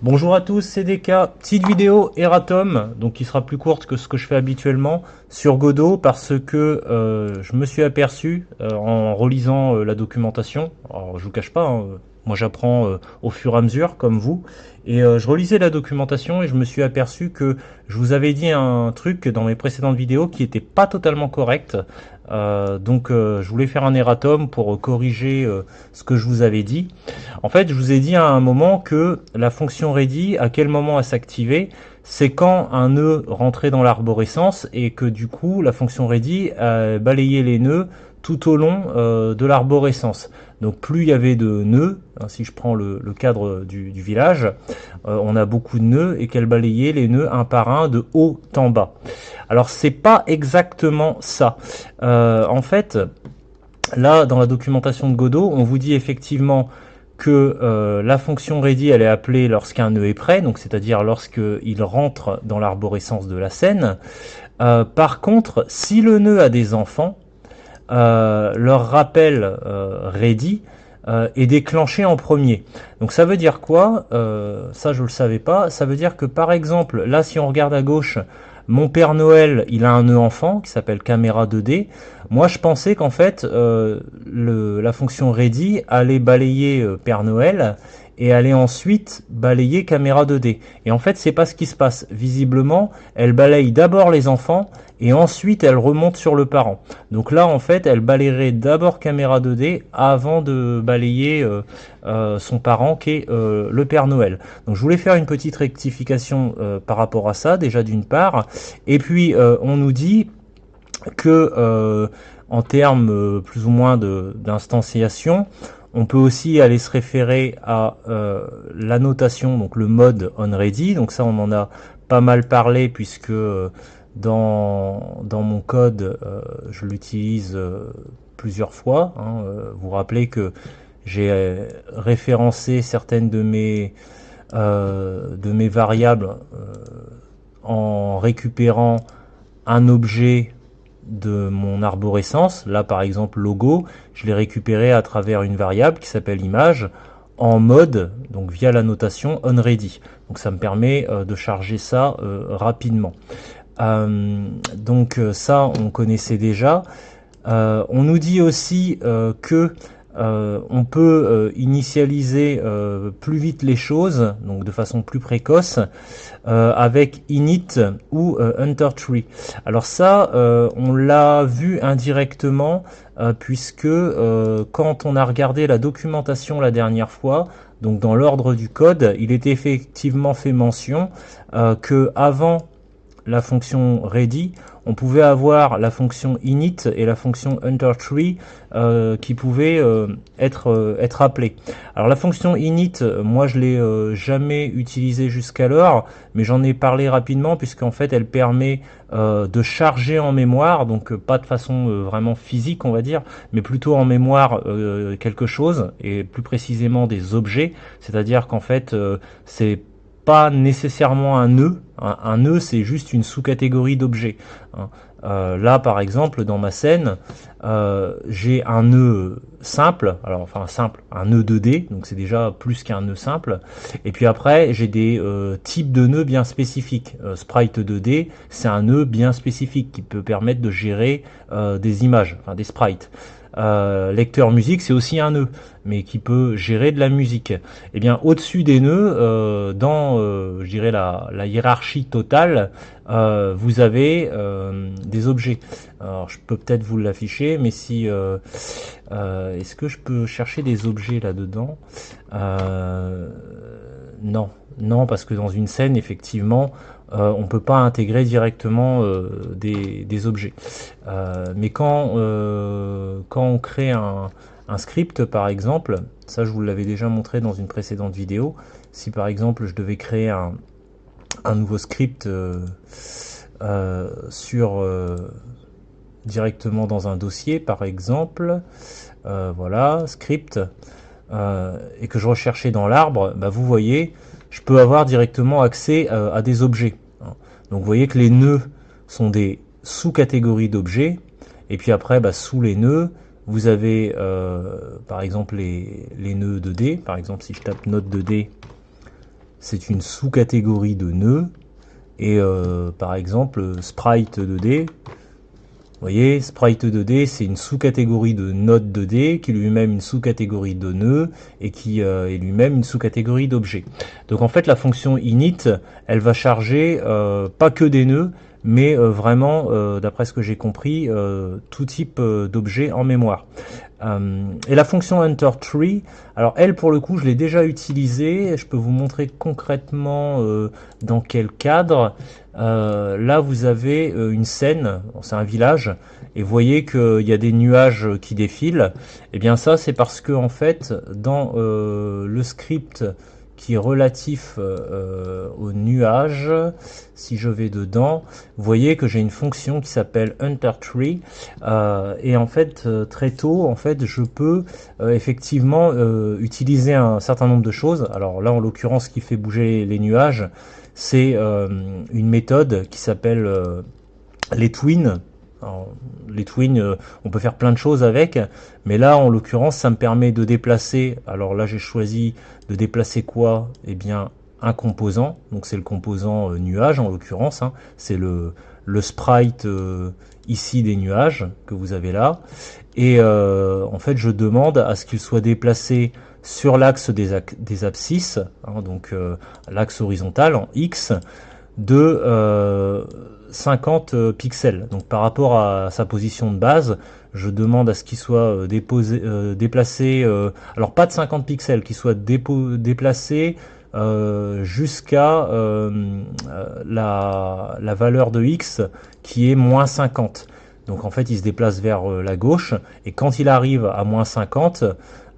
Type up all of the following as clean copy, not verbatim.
Bonjour à tous, c'est DK. Petite vidéo erratum, donc qui sera plus courte que ce que je fais habituellement sur Godot parce que je me suis aperçu en relisant la documentation. Alors je vous cache pas, hein, moi j'apprends au fur et à mesure comme vous, et je relisais la documentation et je me suis aperçu que je vous avais dit un truc dans mes précédentes vidéos qui était pas totalement correct. Je voulais faire un erratum pour corriger ce que je vous avais dit. En fait, je vous ai dit à un moment que la fonction ready, à quel moment elle s'activait, c'est quand un nœud rentrait dans l'arborescence et que du coup, la fonction ready balayait les nœuds tout au long de l'arborescence. Donc plus il y avait de nœuds, hein, si je prends le cadre du village, on a beaucoup de nœuds et qu'elle balayait les nœuds un par un de haut en bas. Alors c'est pas exactement ça. En fait, là dans la documentation de Godot, on vous dit effectivement que la fonction ready elle est appelée lorsqu'un nœud est prêt, donc c'est-à-dire lorsqu'il rentre dans l'arborescence de la scène. Par contre, si le nœud a des enfants, leur rappel ready est déclenché en premier. Donc ça veut dire quoi? Ça je le savais pas. Ça veut dire que par exemple, là si on regarde à gauche, mon Père Noël, il a un nœud enfant qui s'appelle caméra 2D. Moi, je pensais qu'en fait, la fonction ready allait balayer Père Noël et allait ensuite balayer caméra 2D. Et en fait, c'est pas ce qui se passe. Visiblement, elle balaye d'abord les enfants et ensuite elle remonte sur le parent. Donc là, en fait, elle balayerait d'abord caméra 2D avant de balayer son parent qui est le Père Noël. Donc je voulais faire une petite rectification par rapport à ça, déjà d'une part. Et puis, on nous dit que en termes plus ou moins d'instanciation, on peut aussi aller se référer à la notation, donc le mode onReady. Donc ça, on en a pas mal parlé puisque dans mon code, je l'utilise plusieurs fois. Hein. Vous vous rappelez que j'ai référencé certaines de mes variables en récupérant un objet de mon arborescence. Là, par exemple, logo, je l'ai récupéré à travers une variable qui s'appelle image en mode, donc via la notation onReady. Donc ça me permet de charger ça rapidement. Ça, on connaissait déjà. On nous dit aussi que on peut initialiser plus vite les choses, donc de façon plus précoce, avec init ou hunter-tree. Alors ça, on l'a vu indirectement, puisque quand on a regardé la documentation la dernière fois, donc dans l'ordre du code, il était effectivement fait mention que avant la fonction ready, on pouvait avoir la fonction init et la fonction hunter-tree qui pouvaient être appelées. Alors la fonction init, moi je l'ai jamais utilisée jusqu'alors, mais j'en ai parlé rapidement puisqu'en fait elle permet de charger en mémoire, donc pas de façon vraiment physique on va dire, mais plutôt en mémoire quelque chose, et plus précisément des objets, c'est-à-dire qu'en fait c'est pas nécessairement un nœud. Un nœud, c'est juste une sous-catégorie d'objets. Hein. Là, par exemple, dans ma scène, j'ai un nœud simple, alors enfin simple, un nœud 2D, donc c'est déjà plus qu'un nœud simple. Et puis après, j'ai des types de nœuds bien spécifiques. Sprite 2D, c'est un nœud bien spécifique qui peut permettre de gérer des images, enfin des sprites. Lecteur musique, c'est aussi un nœud, mais qui peut gérer de la musique. Et bien, au-dessus des nœuds, dans, je dirais, la hiérarchie totale, vous avez des objets. Alors, je peux peut-être vous l'afficher, mais si... est-ce que je peux chercher des objets là-dedans? Non. Non, parce que dans une scène, effectivement, on ne peut pas intégrer directement des objets. Mais quand on crée un script, par exemple, ça je vous l'avais déjà montré dans une précédente vidéo, si par exemple je devais créer un nouveau script directement dans un dossier, par exemple, voilà, script, et que je recherchais dans l'arbre, bah, vous voyez, je peux avoir directement accès à des objets. Donc vous voyez que les nœuds sont des sous-catégories d'objets, et puis après, bah, sous les nœuds, vous avez par exemple les nœuds 2D. Par exemple, si je tape note 2D, c'est une sous-catégorie de nœud. Et par exemple, Sprite 2D, vous voyez, Sprite 2D, c'est une sous-catégorie de Node 2D, qui est lui-même une sous-catégorie de nœud, et qui est lui-même une sous-catégorie d'objet. Donc en fait, la fonction init, elle va charger pas que des nœuds, mais vraiment, d'après ce que j'ai compris, tout type d'objet en mémoire. Et la fonction enterTree, alors elle pour le coup je l'ai déjà utilisée, je peux vous montrer concrètement dans quel cadre. Là vous avez une scène, c'est un village, et vous voyez qu'il y a des nuages qui défilent. Et bien ça c'est parce que en fait dans le script qui est relatif aux nuages, si je vais dedans, vous voyez que j'ai une fonction qui s'appelle enterTree, et en fait très tôt en fait je peux effectivement utiliser un certain nombre de choses. Alors là en l'occurrence ce qui fait bouger les nuages, c'est une méthode qui s'appelle les twins. Alors, les twins, on peut faire plein de choses avec, mais là en l'occurrence ça me permet de déplacer. Alors là j'ai choisi de déplacer quoi? Eh bien un composant, donc c'est le composant nuage en l'occurrence, hein. C'est le sprite ici des nuages que vous avez là, et en fait je demande à ce qu'il soit déplacé sur l'axe des abscisses, hein, donc l'axe horizontal en X, de 50 pixels. Donc par rapport à sa position de base, je demande à ce qu'il soit déplacé, alors pas de 50 pixels, qu'il soit déplacé jusqu'à la valeur de X qui est moins 50. Donc en fait il se déplace vers la gauche, et quand il arrive à moins 50,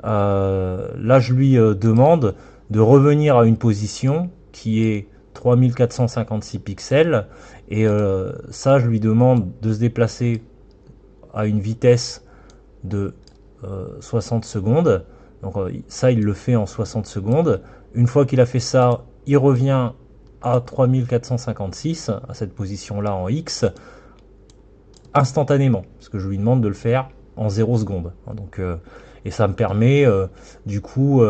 là je lui demande de revenir à une position qui est 3456 pixels, et ça je lui demande de se déplacer à une vitesse de 60 secondes. Donc ça il le fait en 60 secondes. Une fois qu'il a fait ça, il revient à 3456, à cette position là en X, instantanément, parce que je lui demande de le faire en 0 secondes. Donc, et ça me permet du coup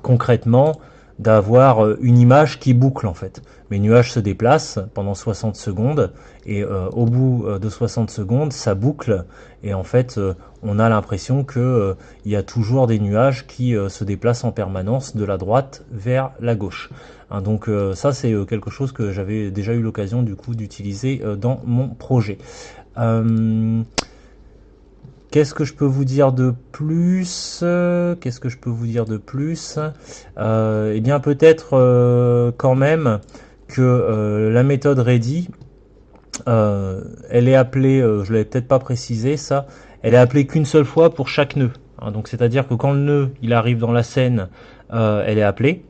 concrètement d'avoir une image qui boucle en fait. Mes nuages se déplacent pendant 60 secondes, et au bout de 60 secondes ça boucle, et en fait on a l'impression que il y a toujours des nuages qui se déplacent en permanence de la droite vers la gauche. Hein, donc ça c'est quelque chose que j'avais déjà eu l'occasion du coup d'utiliser dans mon projet. Qu'est-ce que je peux vous dire de plus? Qu'est-ce que je peux vous dire de plus? Eh bien peut-être quand même que la méthode ready, elle est appelée, je l'avais peut-être pas précisé ça, elle est appelée qu'une seule fois pour chaque nœud. Hein, donc c'est-à-dire que quand le nœud il arrive dans la scène, elle est appelée.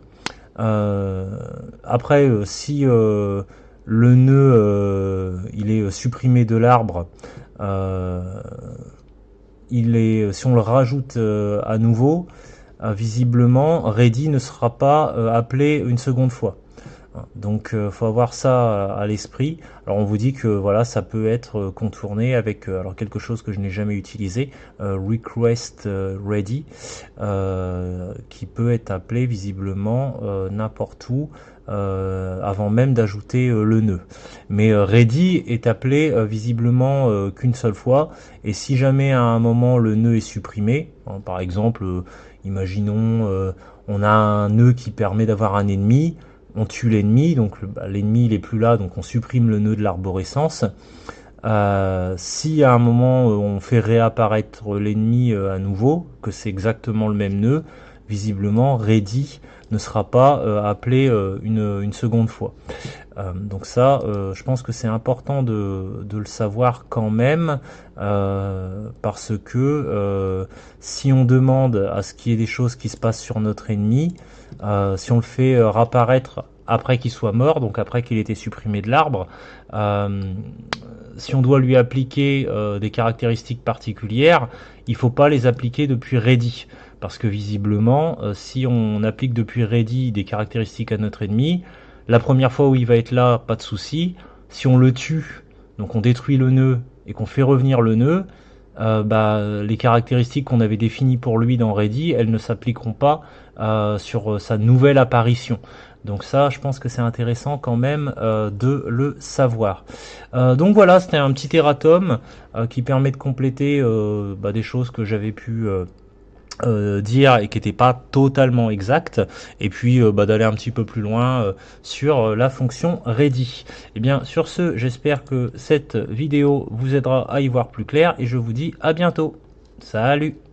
Après, si le nœud il est supprimé de l'arbre, si on le rajoute à nouveau, visiblement ready ne sera pas appelé une seconde fois. Donc faut avoir ça à l'esprit. Alors on vous dit que voilà, ça peut être contourné avec alors quelque chose que je n'ai jamais utilisé, request ready, qui peut être appelé visiblement n'importe où avant même d'ajouter le nœud. Mais ready est appelé visiblement qu'une seule fois, et si jamais à un moment le nœud est supprimé, hein, par exemple imaginons on a un nœud qui permet d'avoir un ennemi, on tue l'ennemi, donc l'ennemi il est plus là, donc on supprime le nœud de l'arborescence. Si à un moment on fait réapparaître l'ennemi à nouveau, que c'est exactement le même nœud, visiblement ready ne sera pas appelé une seconde fois. Donc ça, je pense que c'est important de le savoir quand même, parce que si on demande à ce qu'il y ait des choses qui se passent sur notre ennemi, si on le fait réapparaître après qu'il soit mort, donc après qu'il ait été supprimé de l'arbre, si on doit lui appliquer des caractéristiques particulières, il ne faut pas les appliquer depuis ready, parce que visiblement, si on applique depuis ready des caractéristiques à notre ennemi, la première fois où il va être là, pas de souci. Si on le tue, donc on détruit le nœud et qu'on fait revenir le nœud, les caractéristiques qu'on avait définies pour lui dans Ready, elles ne s'appliqueront pas sur sa nouvelle apparition. Donc ça, je pense que c'est intéressant quand même de le savoir. Donc voilà, c'était un petit erratum qui permet de compléter des choses que j'avais pu dire et qui n'était pas totalement exact, et puis d'aller un petit peu plus loin sur la fonction ready. Et bien sur ce, j'espère que cette vidéo vous aidera à y voir plus clair et je vous dis à bientôt. Salut.